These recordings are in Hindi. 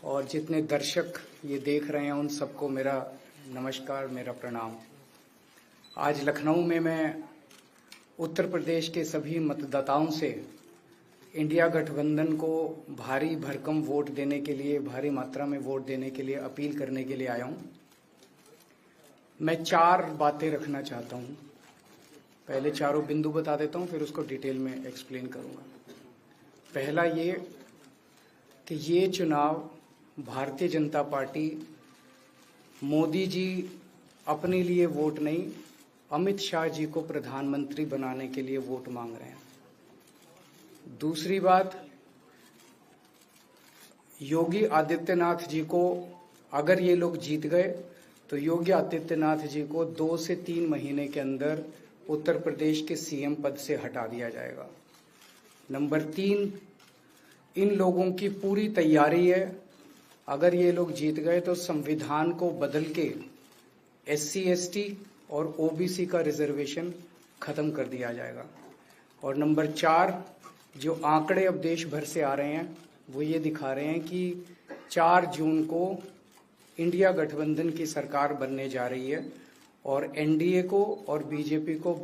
और जितने दर्शक ये देख रहे हैं उन सबको मेरा नमस्कार, मेरा प्रणाम। आज लखनऊ में मैं उत्तर प्रदेश के सभी मतदाताओं से इंडिया गठबंधन को भारी भरकम वोट देने के लिए, भारी मात्रा में वोट देने के लिए अपील करने के लिए आया हूं। मैं 4 बातें रखना चाहता हूं। पहले चारों बिंदु बता देता हूं, फिर उसको डिटेल में एक्सप्लेन करूंगा। पहला ये कि ये चुनाव भारतीय जनता पार्टी, मोदी जी अपने लिए वोट नहीं, अमित शाह जी को प्रधानमंत्री बनाने के लिए वोट मांग रहे हैं। दूसरी बात, योगी आदित्यनाथ जी को अगर ये लोग जीत गए तो योगी आदित्यनाथ जी को 2 से 3 महीने के अंदर उत्तर प्रदेश के सीएम पद से हटा दिया जाएगा। नंबर 3, इन लोगों की पूरी तैयारी है, अगर ये लोग जीत गए तो संविधान को बदल के SC ST और OBC का रिजर्वेशन खत्म कर दिया जाएगा। और नंबर 4, जो आंकड़े अब देश भर से आ रहे हैं वो ये दिखा रहे हैं कि 4 जून को इंडिया गठबंधन की सरकार बनने जा रही है और NDA को और BJP को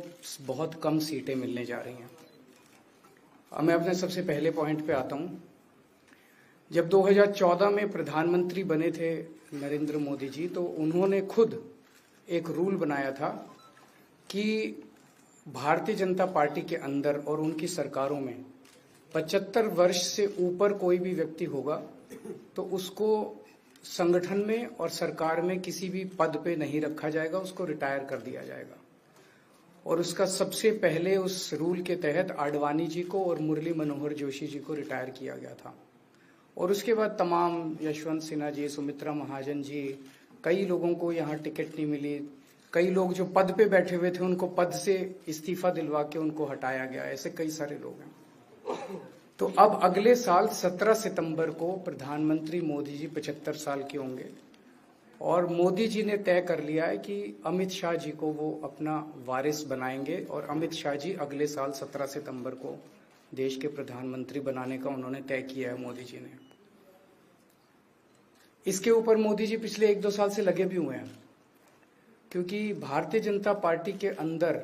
बहुत कम सीटें मिलने जा रही हैं। अब मैं अपने सबसे पहले पॉइंट पे आता हूँ। जब 2014 में प्रधानमंत्री बने थे नरेंद्र मोदी जी, तो उन्होंने खुद एक रूल बनाया था कि भारतीय जनता पार्टी के अंदर और उनकी सरकारों में 75 वर्ष से ऊपर कोई भी व्यक्ति होगा तो उसको संगठन में और सरकार में किसी भी पद पे नहीं रखा जाएगा, उसको रिटायर कर दिया जाएगा। और उसका सबसे पहले उस रूल के तहत आडवाणी जी को और मुरली मनोहर जोशी जी को रिटायर किया गया था। और उसके बाद तमाम यशवंत सिन्हा जी, सुमित्रा महाजन जी, कई लोगों को यहाँ टिकट नहीं मिली। कई लोग जो पद पे बैठे हुए थे उनको पद से इस्तीफा दिलवा के उनको हटाया गया। ऐसे कई सारे लोग हैं। तो अब अगले साल 17 सितंबर को प्रधानमंत्री मोदी जी 75 साल के होंगे और मोदी जी ने तय कर लिया है कि अमित शाह जी को वो अपना वारिस बनाएंगे और अमित शाह जी अगले साल 17 सितंबर को देश के प्रधानमंत्री बनाने का उन्होंने तय किया है मोदी जी ने। इसके ऊपर मोदी जी पिछले 1-2 साल से लगे भी हुए हैं, क्योंकि भारतीय जनता पार्टी के अंदर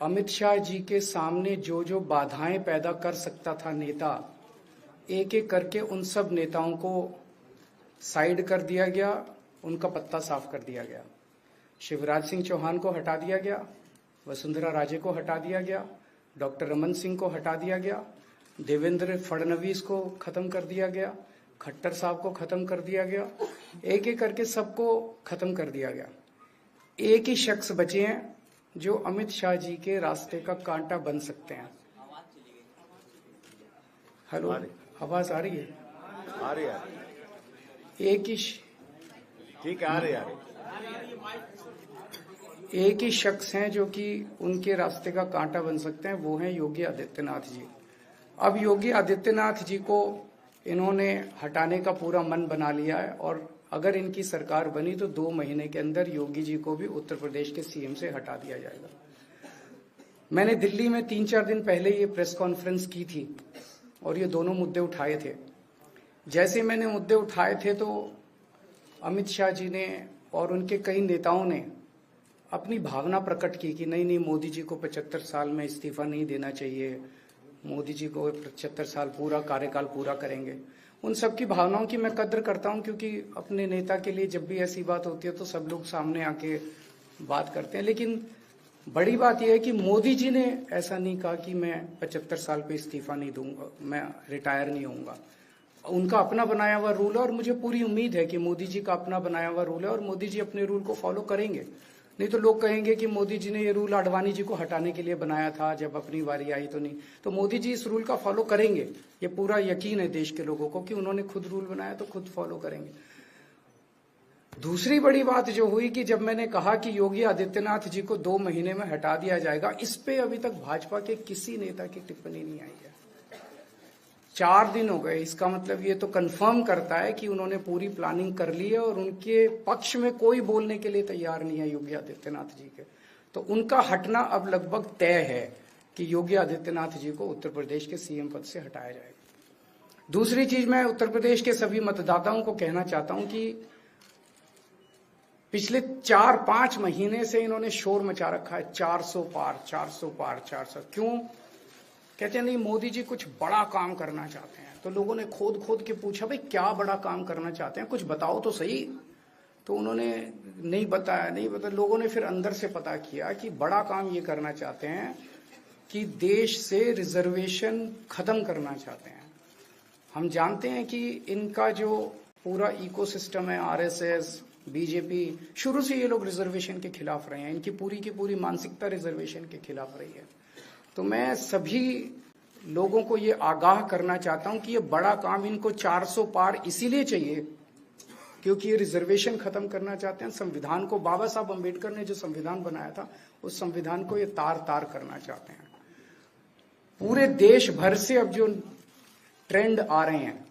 अमित शाह जी के सामने जो जो बाधाएं पैदा कर सकता था नेता, एक एक करके उन सब नेताओं को साइड कर दिया गया, उनका पत्ता साफ कर दिया गया। शिवराज सिंह चौहान को हटा दिया गया, वसुंधरा राजे को हटा दिया गया, डॉक्टर रमन सिंह को हटा दिया गया, देवेंद्र फडणवीस को खत्म कर दिया गया, खट्टर साहब को खत्म कर दिया गया, एक एक करके सबको खत्म कर दिया गया। एक ही शख्स बचे हैं जो अमित शाह जी के रास्ते का कांटा बन सकते हैं। हेलो, आवाज आ रही है? आ रही है। एक ही ठीक है, आ रही है। एक ही शख्स हैं जो कि उनके रास्ते का कांटा बन सकते हैं, वो हैं योगी आदित्यनाथ जी। अब योगी आदित्यनाथ जी को इन्होंने हटाने का पूरा मन बना लिया है और अगर इनकी सरकार बनी तो 2 महीने के अंदर योगी जी को भी उत्तर प्रदेश के सीएम से हटा दिया जाएगा। मैंने दिल्ली में 3-4 दिन पहले ये प्रेस कॉन्फ्रेंस की थी और ये दोनों मुद्दे उठाए थे। जैसे मैंने मुद्दे उठाए थे तो अमित शाह जी ने और उनके कई नेताओं ने अपनी भावना प्रकट की कि नहीं, मोदी जी को 75 साल में इस्तीफा नहीं देना चाहिए, मोदी जी को 75 साल पूरा कार्यकाल पूरा करेंगे। उन सब की भावनाओं की मैं कद्र करता हूं, क्योंकि अपने नेता के लिए जब भी ऐसी बात होती है तो सब लोग सामने आके बात करते हैं। लेकिन बड़ी बात यह है कि मोदी जी ने ऐसा नहीं कहा कि मैं 75 साल पे इस्तीफा नहीं दूंगा, मैं रिटायर नहीं होऊंगा। उनका अपना बनाया हुआ रूल है और मुझे पूरी उम्मीद है कि मोदी जी का अपना बनाया हुआ रूल है और मोदी जी अपने रूल को फॉलो करेंगे। नहीं तो लोग कहेंगे कि मोदी जी ने ये रूल आडवाणी जी को हटाने के लिए बनाया था, जब अपनी बारी आई तो नहीं। तो मोदी जी इस रूल का फॉलो करेंगे, ये पूरा यकीन है देश के लोगों को कि उन्होंने खुद रूल बनाया तो खुद फॉलो करेंगे। दूसरी बड़ी बात जो हुई कि जब मैंने कहा कि योगी आदित्यनाथ जी को 2 महीने में हटा दिया जाएगा, इस पे अभी तक भाजपा के किसी नेता की टिप्पणी नहीं आई है। 4 दिन हो गए। इसका मतलब ये तो कंफर्म करता है कि उन्होंने पूरी प्लानिंग कर ली है और उनके पक्ष में कोई बोलने के लिए तैयार नहीं है योगी आदित्यनाथ जी के। तो उनका हटना अब लगभग तय है कि योगी आदित्यनाथ जी को उत्तर प्रदेश के सीएम पद से हटाया जाएगा। दूसरी चीज, मैं उत्तर प्रदेश के सभी मतदाताओं को कहना चाहता हूं कि पिछले 4-5 महीने से इन्होंने शोर मचा रखा है, 400 पार 400 पार 400। क्यों? कहते हैं नहीं मोदी जी कुछ बड़ा काम करना चाहते हैं। तो लोगों ने खोद खोद के पूछा, भाई क्या बड़ा काम करना चाहते हैं, कुछ बताओ तो सही। तो उन्होंने नहीं बताया। लोगों ने फिर अंदर से पता किया कि बड़ा काम ये करना चाहते हैं कि देश से रिजर्वेशन खत्म करना चाहते हैं। हम जानते हैं कि इनका जो पूरा इकोसिस्टम है, आरएसएस, बीजेपी, शुरू से ये लोग रिजर्वेशन के खिलाफ रहे हैं। इनकी पूरी की पूरी मानसिकता रिजर्वेशन के खिलाफ रही है। तो मैं सभी लोगों को ये आगाह करना चाहता हूं कि ये बड़ा काम इनको 400 पार इसीलिए चाहिए क्योंकि ये रिजर्वेशन खत्म करना चाहते हैं। संविधान को, बाबा साहब अम्बेडकर ने जो संविधान बनाया था, उस संविधान को ये तार तार करना चाहते हैं। पूरे देश भर से अब जो ट्रेंड आ रहे हैं,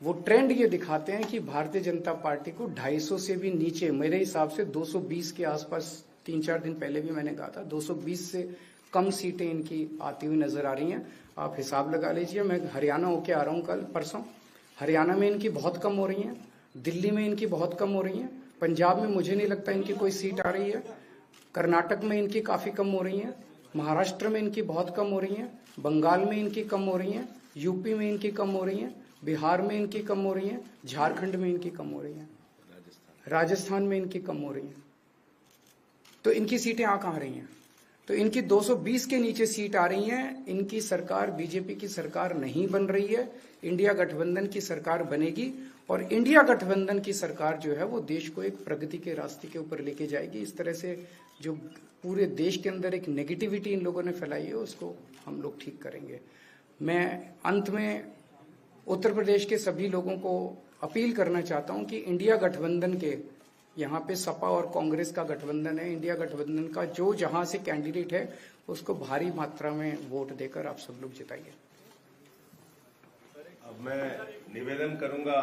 वो ट्रेंड ये दिखाते हैं कि भारतीय जनता पार्टी को 250 से भी नीचे, मेरे हिसाब से 220 के आसपास, 3-4 दिन पहले भी मैंने कहा था, 220 से कम सीटें इनकी आती हुई नजर आ रही हैं। आप हिसाब लगा लीजिए। मैं हरियाणा होके आ रहा हूं कल परसों। हरियाणा में इनकी बहुत कम हो रही हैं, दिल्ली में इनकी बहुत कम हो रही हैं, पंजाब में मुझे नहीं लगता इनकी कोई सीट आ रही है, कर्नाटक में इनकी काफी कम हो रही है, महाराष्ट्र में इनकी बहुत कम हो रही है, बंगाल में इनकी कम हो रही है, यूपी में इनकी कम हो रही है, बिहार में इनकी कम हो रही है, झारखंड में इनकी कम हो रही है, राजस्थान में इनकी कम हो रही है। तो इनकी सीटें आ कहां रही हैं? तो इनकी 220 के नीचे सीट आ रही हैं। इनकी सरकार, बीजेपी की सरकार नहीं बन रही है, इंडिया गठबंधन की सरकार बनेगी। और इंडिया गठबंधन की सरकार जो है वो देश को एक प्रगति के रास्ते के ऊपर लेके जाएगी। इस तरह से जो पूरे देश के अंदर एक नेगेटिविटी इन लोगों ने फैलाई है, उसको हम लोग ठीक करेंगे। मैं अंत में उत्तर प्रदेश के सभी लोगों को अपील करना चाहता हूं कि इंडिया गठबंधन के, यहाँ पे सपा और कांग्रेस का गठबंधन है, इंडिया गठबंधन का जो जहां से कैंडिडेट है उसको भारी मात्रा में वोट देकर आप सब लोग जिताइए। अब मैं निवेदन करूंगा